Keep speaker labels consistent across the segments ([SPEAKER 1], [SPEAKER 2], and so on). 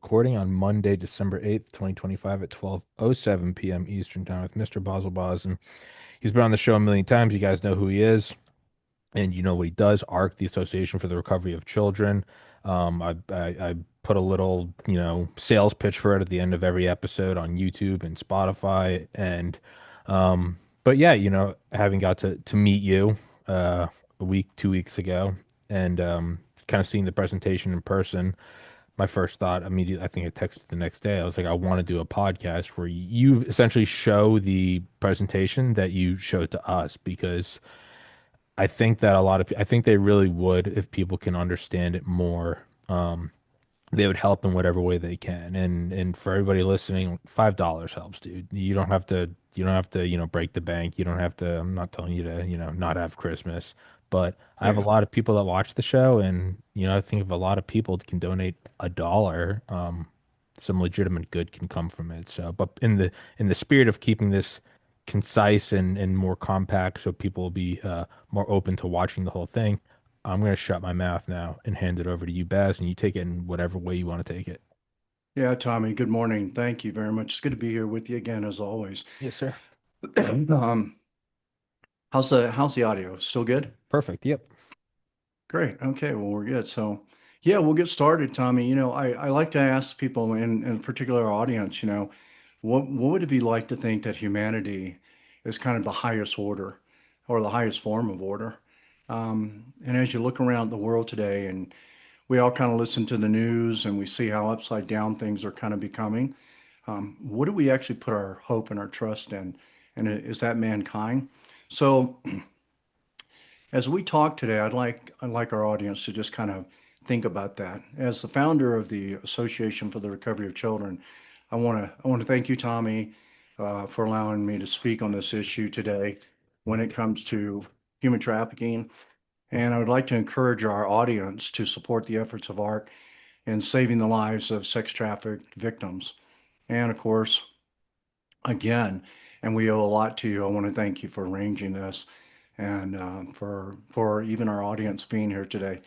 [SPEAKER 1] recording on Monday, December 8th, 2025 at 12:07 p.m. Eastern Time with Mr. Bazzel, and he's been on the show a million times. You guys know who he is, and you know what he does. ARC, the Association for the Recovery of Children. I put a little, sales pitch for it at the end of every episode on YouTube and Spotify. And but yeah, having got to meet you a week, 2 weeks ago, and kind of seeing the presentation in person, my first thought immediately, I think I texted the next day. I was like, I want to do a podcast where you essentially show the presentation that you showed to us, because I think that I think they really would, if people can understand it more. They would help in whatever way they can. And for everybody listening, $5 helps, dude. You don't have to, break the bank. You don't have to, I'm not telling you to, not have Christmas. But I have a
[SPEAKER 2] Yeah.
[SPEAKER 1] lot of people that watch the show, and I think if a lot of people can donate $1, some legitimate good can come from it. So, but in the spirit of keeping this concise and more compact, so people will be more open to watching the whole thing, I'm going to shut my mouth now and hand it over to you, Baz, and you take it in whatever way you want to take it.
[SPEAKER 2] Yeah, Tommy, good morning. Thank you very much. It's good to be here with you again, as always.
[SPEAKER 1] Yes, sir.
[SPEAKER 2] Um, how's the audio? Still good?
[SPEAKER 1] Perfect. Yep.
[SPEAKER 2] Great. Okay, well, we're good. So, yeah, we'll get started, Tommy. I like to ask people, in particular our audience, what would it be like to think that humanity is kind of the highest order or the highest form of order? And as you look around the world today, and we all kind of listen to the news and we see how upside down things are kind of becoming. What do we actually put our hope and our trust in? And is that mankind? So as we talk today, I'd like our audience to just kind of think about that. As the founder of the Association for the Recovery of Children, I want to thank you, Tommy, for allowing me to speak on this issue today when it comes to human trafficking. And I would like to encourage our audience to support the efforts of ARC in saving the lives of sex trafficked victims. And of course, again, and we owe a lot to you. I want to thank you for arranging this and for even our audience being here today.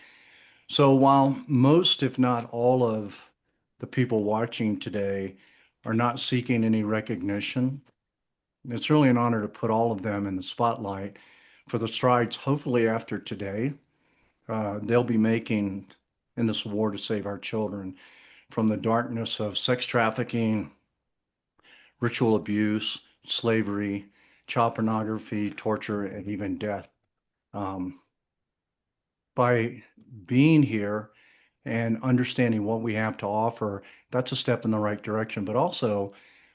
[SPEAKER 2] So while most, if not all of the people watching today are not seeking any recognition, it's really an honor to put all of them in the spotlight for the strides, hopefully after today, they'll be making in this war to save our children from the darkness of sex trafficking, ritual abuse, slavery, child pornography, torture, and even death. Um, by being here and understanding what we have to offer, that's a step in the right direction. But also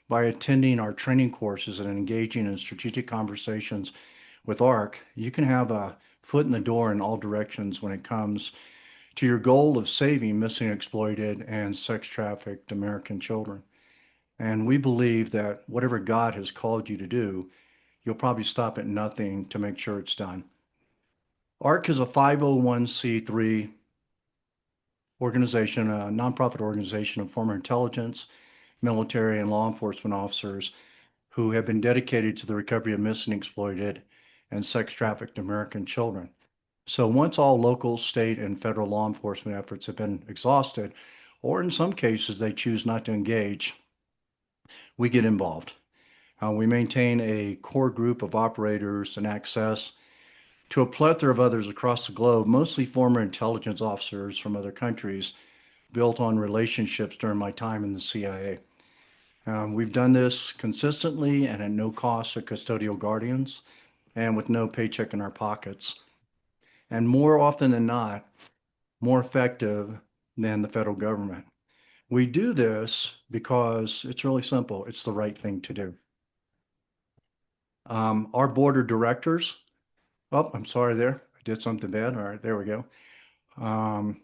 [SPEAKER 2] by attending our training courses and engaging in strategic conversations with ARC, you can have a foot in the door in all directions when it comes to your goal of saving missing, exploited, and sex trafficked American children. And we believe that whatever God has called you to do, you'll probably stop at nothing to make sure it's done. ARC is a 501c3 organization, a nonprofit organization of former intelligence, military, and law enforcement officers who have been dedicated to the recovery of missing, exploited, and sex trafficked American children. So once all local, state, and federal law enforcement efforts have been exhausted, or in some cases they choose not to engage, we get involved. We maintain a core group of operators and access to a plethora of others across the globe, mostly former intelligence officers from other countries, built on relationships during my time in the CIA. We've done this consistently and at no cost to custodial guardians and with no paycheck in our pockets. And more often than not, more effective than the federal government. We do this because it's really simple. It's the right thing to do. Our board of directors, oh, I'm sorry there. I did something bad. All right, there we go. Um,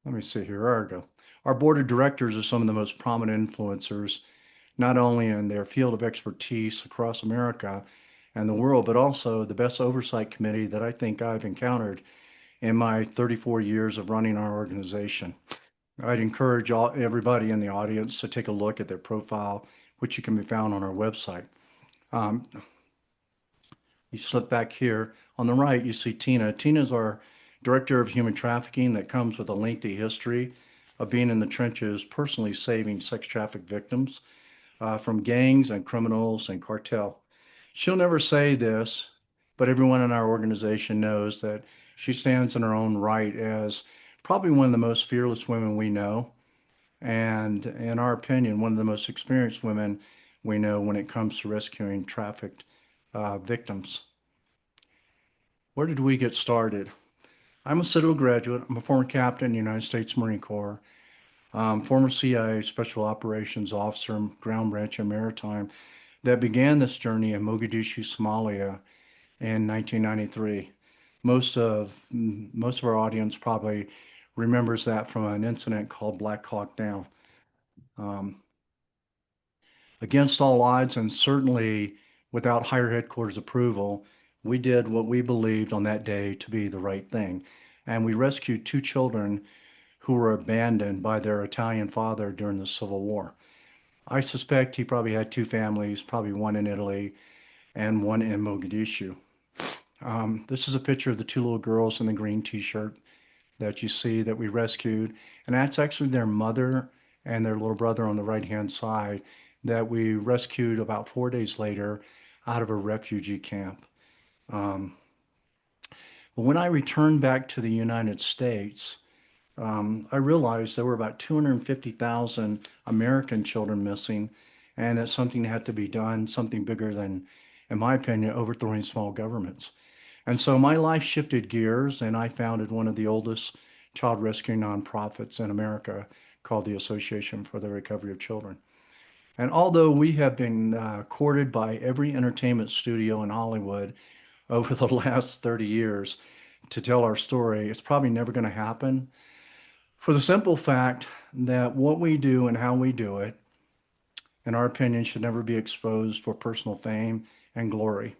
[SPEAKER 2] Let me see here. There we go. Our board of directors are some of the most prominent influencers, not only in their field of expertise across America and the world, but also the best oversight committee that I think I've encountered in my 34 years of running our organization. I'd encourage everybody in the audience to take a look at their profile, which you can be found on our website. Um, you slip back here on the right, you see Tina. Tina is our director of human trafficking that comes with a lengthy history of being in the trenches, personally saving sex trafficked victims from gangs and criminals and cartel. She'll never say this, but everyone in our organization knows that she stands in her own right as probably one of the most fearless women we know, and in our opinion, one of the most experienced women we know when it comes to rescuing trafficked victims. Where did we get started? I'm a Citadel graduate. I'm a former captain in the United States Marine Corps, former CIA Special Operations Officer, Ground Branch and Maritime, that began this journey in Mogadishu, Somalia in 1993. Most of our audience probably remembers that from an incident called Black Hawk Down. Um, Against all odds, and certainly without higher headquarters approval, we did what we believed on that day to be the right thing. And we rescued two children who were abandoned by their Italian father during the Civil War. I suspect he probably had two families, probably one in Italy and one in Mogadishu. This is a picture of the two little girls in the green t-shirt that you see that we rescued. And that's actually their mother and their little brother on the right-hand side that we rescued about 4 days later out of a refugee camp. Um, but when I returned back to the United States, I realized there were about 250,000 American children missing, and that something had to be done, something bigger than, in my opinion, overthrowing small governments. And so my life shifted gears, and I founded one of the oldest child rescue nonprofits in America called the Association for the Recovery of Children. And although we have been courted by every entertainment studio in Hollywood over the last 30 years to tell our story, it's probably never going to happen for the simple fact that what we do and how we do it, in our opinion, should never be exposed for personal fame and glory.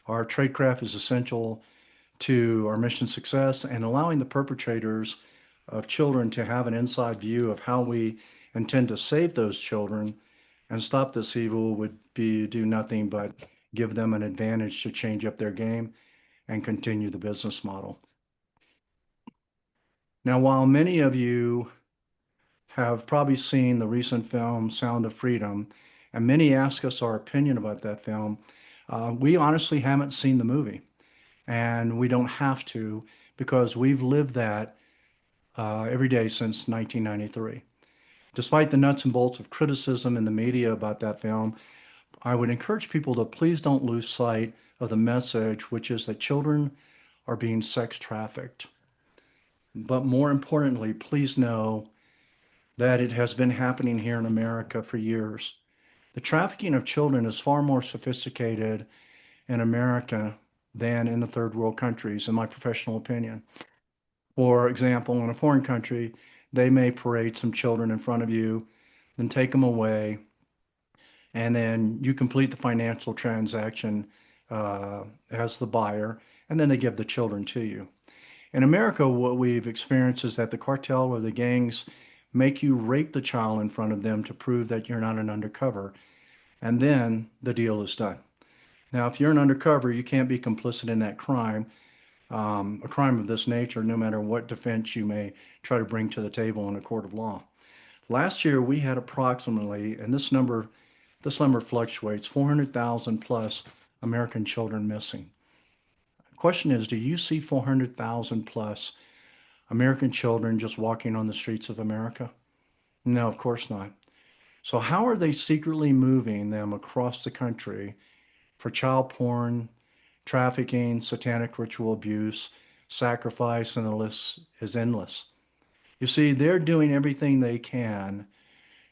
[SPEAKER 2] Our tradecraft is essential to our mission success, and allowing the perpetrators of children to have an inside view of how we intend to save those children and stop this evil would be do nothing but give them an advantage to change up their game and continue the business model. Now, while many of you have probably seen the recent film Sound of Freedom, and many ask us our opinion about that film, we honestly haven't seen the movie, and we don't have to because we've lived that every day since 1993. Despite the nuts and bolts of criticism in the media about that film, I would encourage people to please don't lose sight of the message, which is that children are being sex trafficked. But more importantly, please know that it has been happening here in America for years. The trafficking of children is far more sophisticated in America than in the third world countries, in my professional opinion. For example, in a foreign country, they may parade some children in front of you, then take them away, and then you complete the financial transaction as the buyer, and then they give the children to you. In America, what we've experienced is that the cartel or the gangs make you rape the child in front of them to prove that you're not an undercover, and then the deal is done. Now, if you're an undercover, you can't be complicit in that crime, a crime of this nature, no matter what defense you may try to bring to the table in a court of law. Last year, we had approximately, and this number fluctuates, 400,000 plus American children missing. The question is, do you see 400,000 plus American children just walking on the streets of America? No, of course not. So how are they secretly moving them across the country for child porn, trafficking, satanic ritual abuse, sacrifice, and the list is endless. You see, they're doing everything they can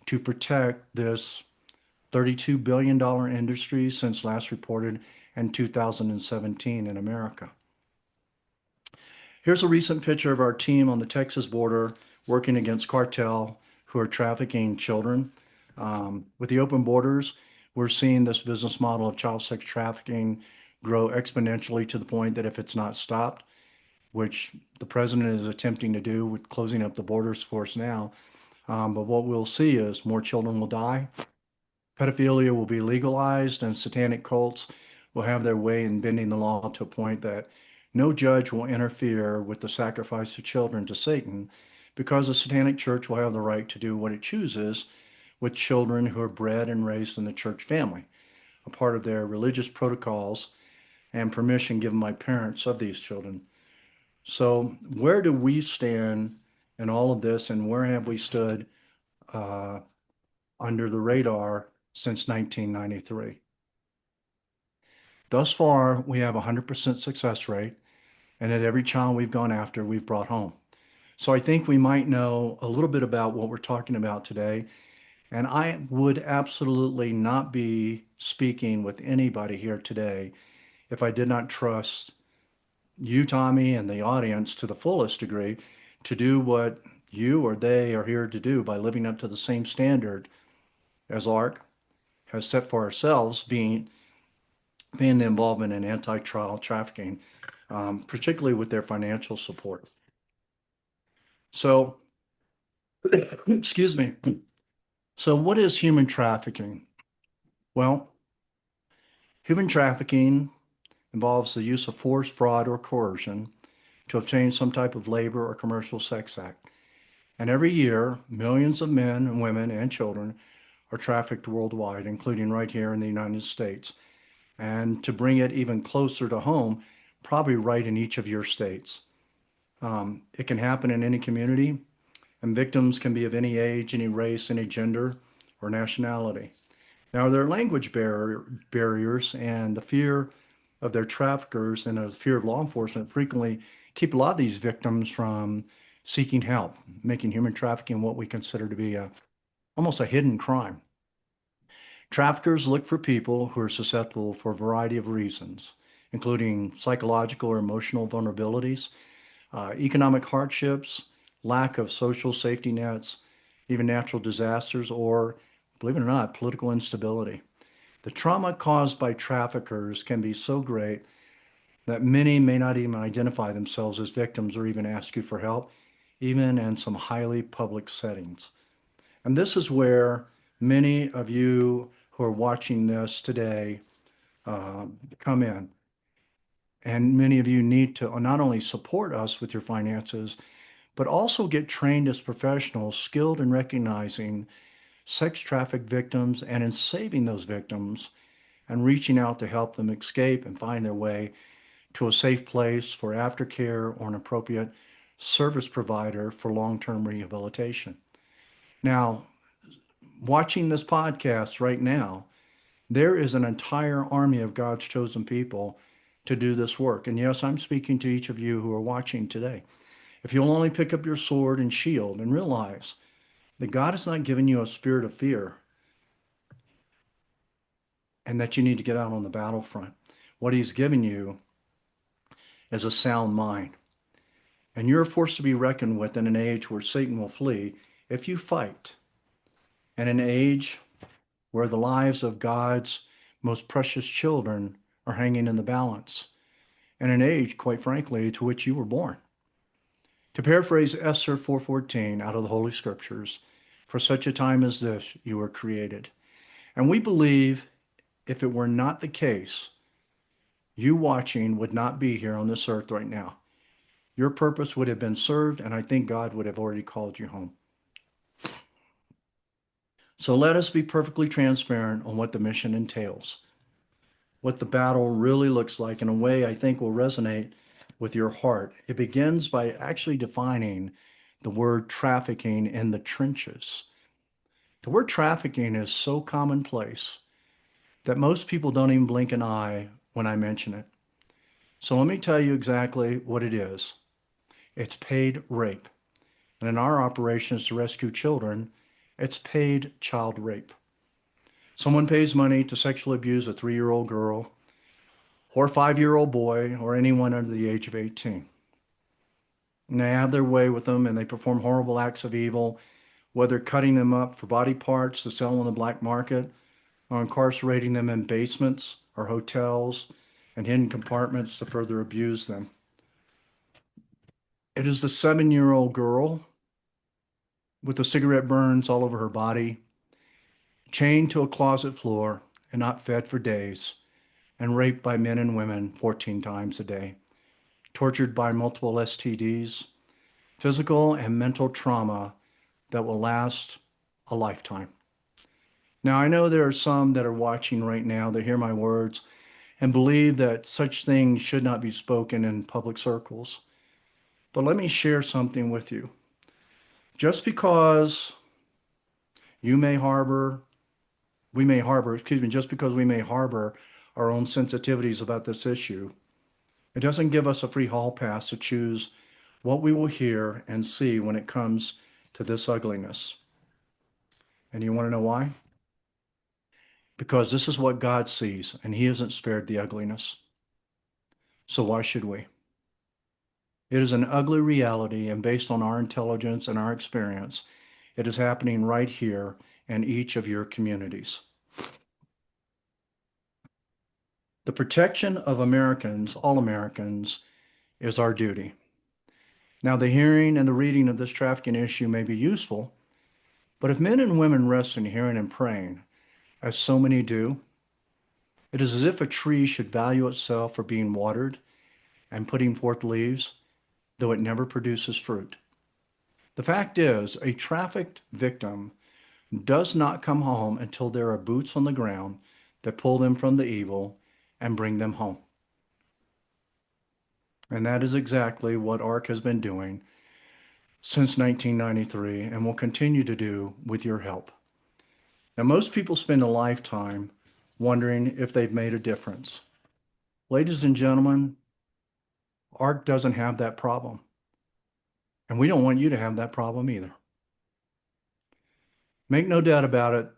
[SPEAKER 2] to protect this $32 billion industry since last reported in 2017 in America. Here's a recent picture of our team on the Texas border working against cartel who are trafficking children. With the open borders, we're seeing this business model of child sex trafficking grow exponentially to the point that if it's not stopped, which the president is attempting to do with closing up the borders for us now, but what we'll see is more children will die, pedophilia will be legalized, and satanic cults will have their way in bending the law to a point that no judge will interfere with the sacrifice of children to Satan because the Satanic Church will have the right to do what it chooses with children who are bred and raised in the church family, a part of their religious protocols and permission given by parents of these children. So, where do we stand in all of this, and where have we stood uh, under the radar since 1993? Thus far, we have a 100% success rate, and at every child we've gone after, we've brought home. So I think we might know a little bit about what we're talking about today. And I would absolutely not be speaking with anybody here today if I did not trust you, Tommy, and the audience to the fullest degree to do what you or they are here to do by living up to the same standard as ARC has set for ourselves, being the involvement in anti-trial trafficking, particularly with their financial support. So, excuse me. So, what is human trafficking? Well, human trafficking involves the use of force, fraud, or coercion to obtain some type of labor or commercial sex act. And every year, millions of men and women and children are trafficked worldwide, including right here in the United States. And to bring it even closer to home, probably right in each of your states. It can happen in any community, and victims can be of any age, any race, any gender, or nationality. Now, there are language barriers, and the fear of their traffickers and the fear of law enforcement frequently keep a lot of these victims from seeking help, making human trafficking what we consider to be almost a hidden crime. Traffickers look for people who are susceptible for a variety of reasons, including psychological or emotional vulnerabilities, economic hardships, lack of social safety nets, even natural disasters, or, believe it or not, political instability. The trauma caused by traffickers can be so great that many may not even identify themselves as victims or even ask you for help, even in some highly public settings. And this is where many of you who are watching this today come in. And many of you need to not only support us with your finances, but also get trained as professionals skilled in recognizing sex trafficked victims and in saving those victims and reaching out to help them escape and find their way to a safe place for aftercare or an appropriate service provider for long-term rehabilitation. Now, watching this podcast right now, there is an entire army of God's chosen people to do this work. And yes, I'm speaking to each of you who are watching today. If you'll only pick up your sword and shield and realize that God has not given you a spirit of fear and that you need to get out on the battlefront, what He's given you is a sound mind. And you're a force to be reckoned with in an age where Satan will flee if you fight, and an age where the lives of God's most precious children are hanging in the balance, and an age, quite frankly, to which you were born. To paraphrase Esther 4:14 out of the Holy Scriptures, for such a time as this you were created. And we believe if it were not the case, you watching would not be here on this earth right now. Your purpose would have been served, and I think God would have already called you home. So let us be perfectly transparent on what the mission entails, what the battle really looks like in a way I think will resonate with your heart. It begins by actually defining the word trafficking in the trenches. The word trafficking is so commonplace that most people don't even blink an eye when I mention it. So let me tell you exactly what it is. It's paid rape. And in our operations to rescue children, it's paid child rape. Someone pays money to sexually abuse a 3-year-old girl or a 5-year-old boy or anyone under the age of 18. And they have their way with them and they perform horrible acts of evil, whether cutting them up for body parts to sell on the black market or incarcerating them in basements or hotels and hidden compartments to further abuse them. It is the 7-year-old girl with the cigarette burns all over her body, chained to a closet floor and not fed for days, and raped by men and women 14 times a day, tortured by multiple STDs, physical and mental trauma that will last a lifetime. Now, I know there are some that are watching right now that hear my words and believe that such things should not be spoken in public circles. But let me share something with you. Just because you may harbor, we may harbor, excuse me, just because we may harbor our own sensitivities about this issue, it doesn't give us a free hall pass to choose what we will hear and see when it comes to this ugliness. And you want to know why? Because this is what God sees, and He hasn't spared the ugliness. So why should we? It is an ugly reality, and based on our intelligence and our experience, it is happening right here in each of your communities. The protection of Americans, all Americans, is our duty. Now, the hearing and the reading of this trafficking issue may be useful, but if men and women rest in hearing and praying, as so many do, it is as if a tree should value itself for being watered and putting forth leaves, though it never produces fruit. The fact is, a trafficked victim does not come home until there are boots on the ground that pull them from the evil and bring them home. And that is exactly what ARC has been doing since 1993 and will continue to do with your help. Now, most people spend a lifetime wondering if they've made a difference. Ladies and gentlemen, ARC doesn't have that problem. And we don't want you to have that problem either. Make no doubt about it,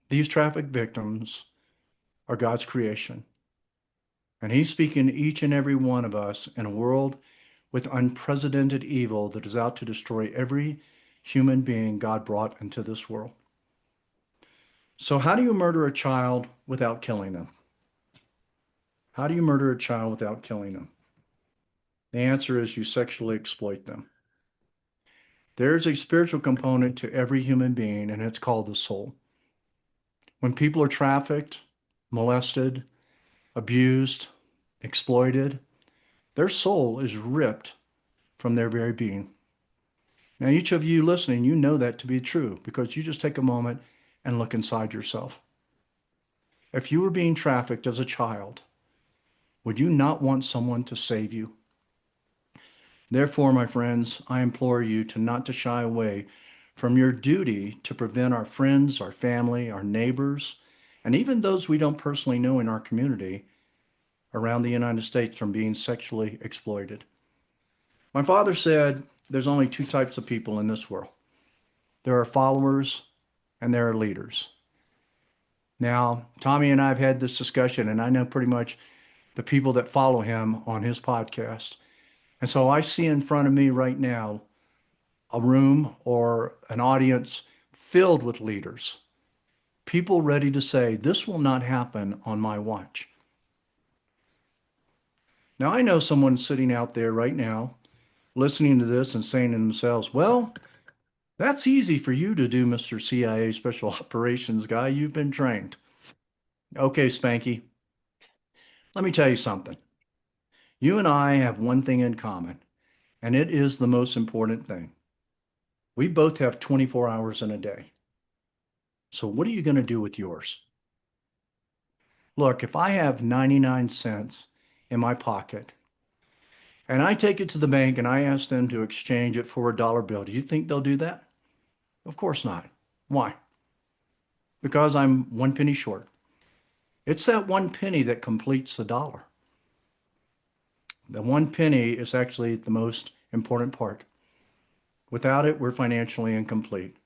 [SPEAKER 2] these traffic victims are God's creation. And He's speaking to each and every one of us in a world with unprecedented evil that is out to destroy every human being God brought into this world. So, how do you murder a child without killing them? How do you murder a child without killing them? The answer is you sexually exploit them. There's a spiritual component to every human being, and it's called the soul. When people are trafficked, molested, abused, exploited, their soul is ripped from their very being. Now, each of you listening, you know that to be true because you just take a moment and look inside yourself. If you were being trafficked as a child, would you not want someone to save you? Therefore, my friends, I implore you to not to shy away from your duty to prevent our friends, our family, our neighbors, and even those we don't personally know in our community around the United States from being sexually exploited. My father said there's only two types of people in this world. There are followers and there are leaders. Now, Tommy and I have had this discussion, and I know pretty much the people that follow him on his podcast. And so I see in front of me right now a room or an audience filled with leaders, people ready to say, this will not happen on my watch. Now, I know someone sitting out there right now listening to this and saying to themselves, well, that's easy for you to do, Mr. CIA Special Operations guy. You've been trained. Okay, Spanky, let me tell you something. You and I have one thing in common, and it is the most important thing. We both have 24 hours in a day. So what are you going to do with yours? Look, if I have 99 cents in my pocket and I take it to the bank and I ask them to exchange it for a dollar bill, do you think they'll do that? Of course not. Why? Because I'm one penny short. It's that one penny that completes the dollar. The one penny is actually the most important part. Without it, we're financially incomplete.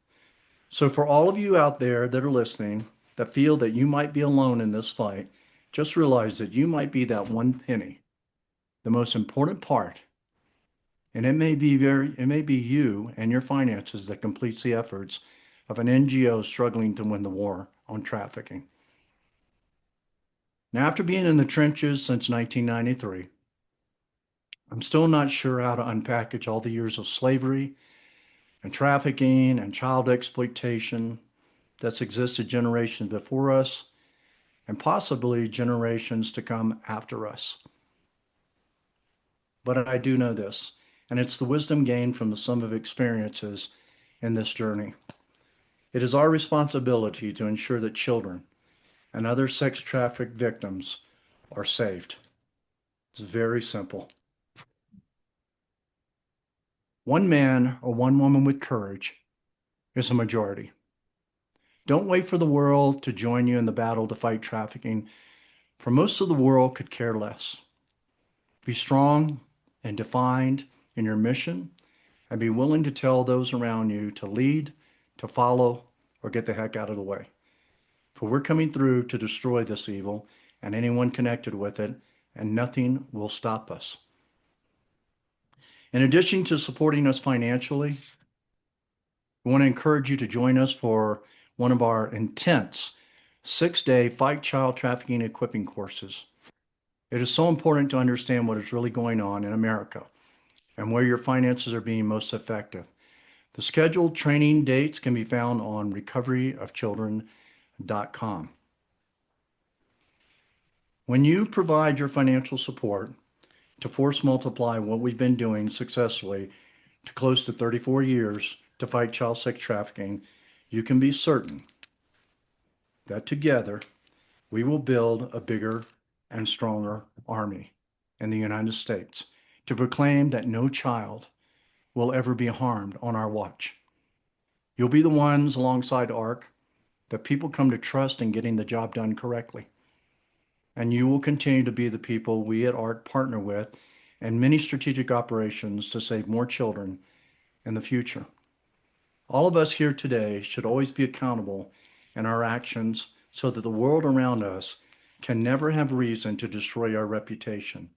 [SPEAKER 2] So for all of you out there that are listening, that feel that you might be alone in this fight, just realize that you might be that one penny, the most important part. And it may be you and your finances that completes the efforts of an NGO struggling to win the war on trafficking. Now, after being in the trenches since 1993, I'm still not sure how to unpackage all the years of slavery and trafficking and child exploitation that's existed generations before us and possibly generations to come after us. But I do know this. and it's the wisdom gained from the sum of experiences in this journey. It is our responsibility to ensure that children and other sex trafficked victims are saved. It's very simple. One man or one woman with courage is a majority. Don't wait for the world to join you in the battle to fight trafficking, for most of the world could care less. Be strong and defined in your mission, and be willing to tell those around you to lead, to follow, or get the heck out of the way. For we're coming through to destroy this evil and anyone connected with it, and nothing will stop us. In addition to supporting us financially, we want to encourage you to join us for one of our intense 6-day Fight Child Trafficking Equipping courses. It is so important to understand what is really going on in America and where your finances are being most effective. The scheduled training dates can be found on recoveryofchildren.com. When you provide your financial support to force multiply what we've been doing successfully to close to 34 years to fight child sex trafficking, you can be certain that together we will build a bigger and stronger army in the United States to proclaim that no child will ever be harmed on our watch. You'll be the ones alongside ARC that people come to trust in getting the job done correctly. And you will continue to be the people we at ARC partner with in many strategic operations to save more children in the future. All of us here today should always be accountable in our actions so that the world around us can never have reason to destroy our reputation.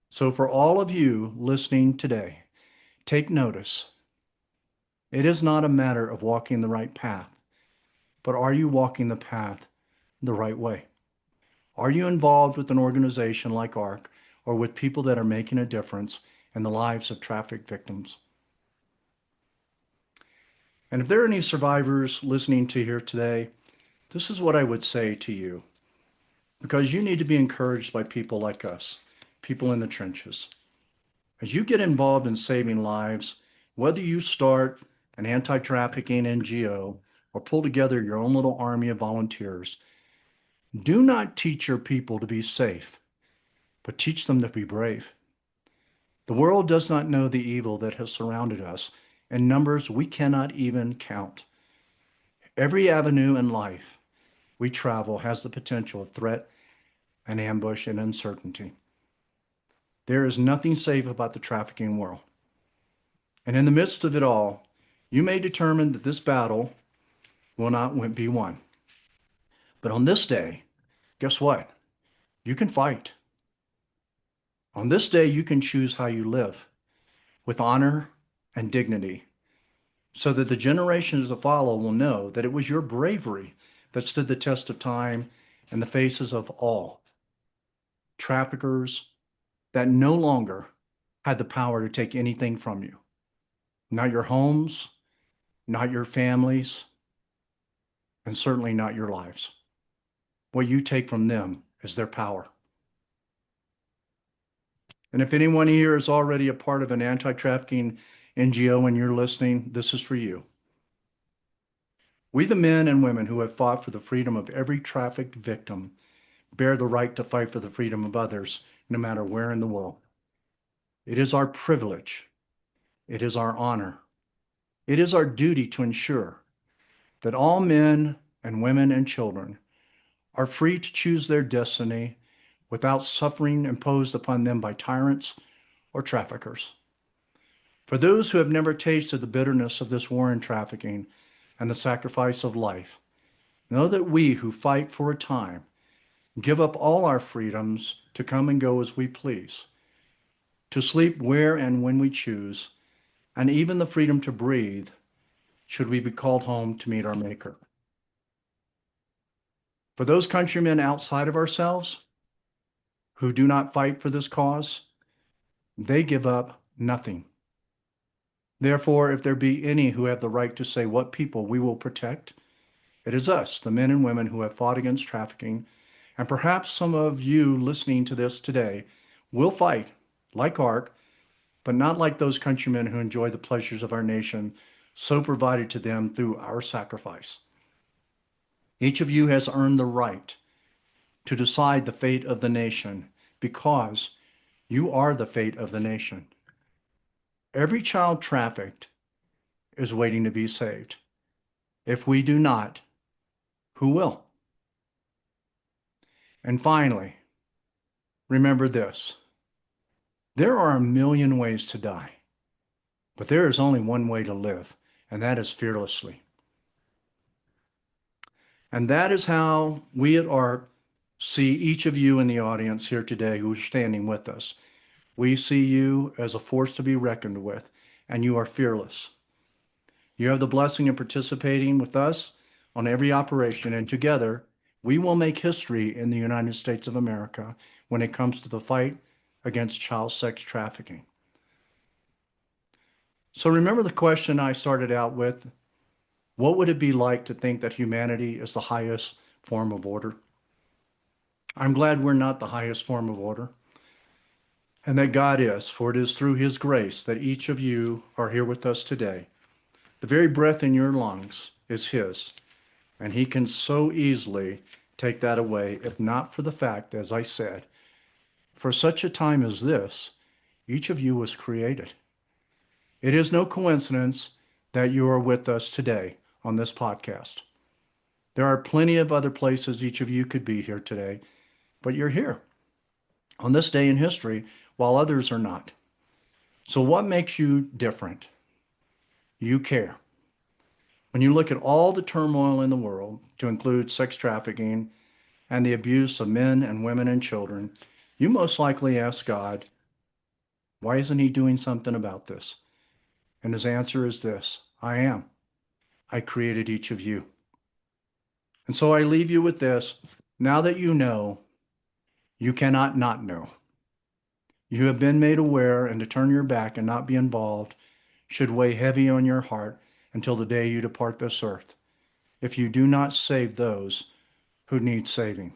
[SPEAKER 2] So for all of you listening today, take notice. It is not a matter of walking the right path, but are you walking the path the right way? Are you involved with an organization like ARC or with people that are making a difference in the lives of trafficked victims? And if there are any survivors listening to here today, this is what I would say to you, because you need to be encouraged by people like us, people in the trenches. As you get involved in saving lives, whether you start an anti-trafficking NGO or pull together your own little army of volunteers, do not teach your people to be safe, but teach them to be brave. The world does not know the evil that has surrounded us in numbers we cannot even count. Every avenue in life we travel has the potential of threat and ambush and uncertainty. There is nothing safe about the trafficking world. And in the midst of it all, you may determine that this battle will not be won. But on this day, guess what? You can fight. On this day, you can choose how you live with honor and dignity so that the generations to follow will know that it was your bravery that stood the test of time in the faces of all traffickers that no longer had the power to take anything from you. Not your homes, not your families, and certainly not your lives. What you take from them is their power. And if anyone here is already a part of an anti-trafficking NGO and you're listening, this is for you. We, the men and women who have fought for the freedom of every trafficked victim, bear the right to fight for the freedom of others, no matter where in the world. It is our privilege. It is our honor. It is our duty to ensure that all men and women and children are free to choose their destiny without suffering imposed upon them by tyrants or traffickers. For those who have never tasted the bitterness of this war and trafficking and the sacrifice of life, know that we who fight for a time give up all our freedoms to come and go as we please, to sleep where and when we choose, and even the freedom to breathe should we be called home to meet our Maker. For those countrymen outside of ourselves who do not fight for this cause, they give up nothing. Therefore, if there be any who have the right to say what people we will protect, it is us, the men and women who have fought against trafficking, and perhaps some of you listening to this today will fight, like ARC, but not like those countrymen who enjoy the pleasures of our nation, so provided to them through our sacrifice. Each of you has earned the right to decide the fate of the nation because you are the fate of the nation. Every child trafficked is waiting to be saved. If we do not, who will? And finally, remember this. There are a million ways to die, but there is only one way to live, and that is fearlessly. And that is how we at ARC see each of you in the audience here today who are standing with us. We see you as a force to be reckoned with, and you are fearless. You have the blessing of participating with us on every operation, and together we will make history in the United States of America when it comes to the fight against child sex trafficking. So remember the question I started out with? What would it be like to think that humanity is the highest form of order? I'm glad we're not the highest form of order, and that God is, for it is through his grace that each of you are here with us today. The very breath in your lungs is his, and he can so easily take that away, if not for the fact, as I said, for such a time as this, each of you was created. It is no coincidence that you are with us today on this podcast. There are plenty of other places each of you could be here today, but you're here on this day in history while others are not. So what makes you different? You care. When you look at all the turmoil in the world, to include sex trafficking and the abuse of men and women and children, you most likely ask God, why isn't he doing something about this? And his answer is this: I am. I created each of you. And so I leave you with this. Now that you know, you cannot not know. You have been made aware, and to turn your back and not be involved should weigh heavy on your heart until the day you depart this earth, if you do not save those who need saving.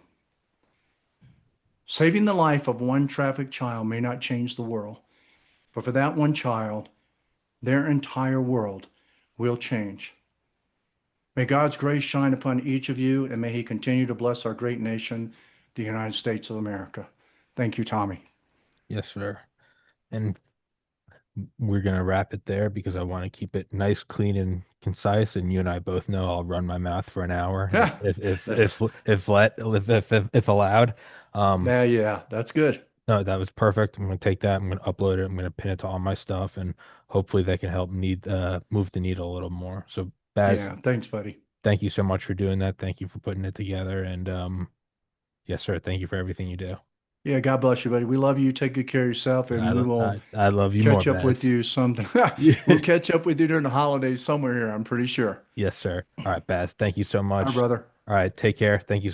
[SPEAKER 2] Saving the life of one trafficked child may not change the world, but for that one child, their entire world will change. May God's grace shine upon each of you, and may he continue to bless our great nation, the United States of America. Thank you, Tommy.
[SPEAKER 1] Yes, sir. And we're gonna wrap it there because I want to keep it nice, clean, and concise. And you and I both know I'll run my mouth for an hour
[SPEAKER 2] That's
[SPEAKER 1] if allowed. Um,
[SPEAKER 2] yeah, that's good.
[SPEAKER 1] no, that was perfect. I'm gonna take that. I'm gonna upload it. I'm gonna pin it to all my stuff, and hopefully they can help move the needle a little more. So, Baz,
[SPEAKER 2] Yeah, thanks, buddy.
[SPEAKER 1] thank you so much for doing that. Thank you for putting it together. And yes, sir. Thank you for everything you do.
[SPEAKER 2] Yeah, God bless you, buddy. We love you. Take good care of yourself,
[SPEAKER 1] And
[SPEAKER 2] and we will
[SPEAKER 1] I love you more,
[SPEAKER 2] catch up with
[SPEAKER 1] Baz.
[SPEAKER 2] you sometime.
[SPEAKER 1] Yeah.
[SPEAKER 2] We'll catch up with you during the holidays somewhere here, I'm pretty sure.
[SPEAKER 1] Yes, sir. All right, Baz. Thank you so
[SPEAKER 2] All right,
[SPEAKER 1] much.
[SPEAKER 2] brother.
[SPEAKER 1] All right, take care. Thank you so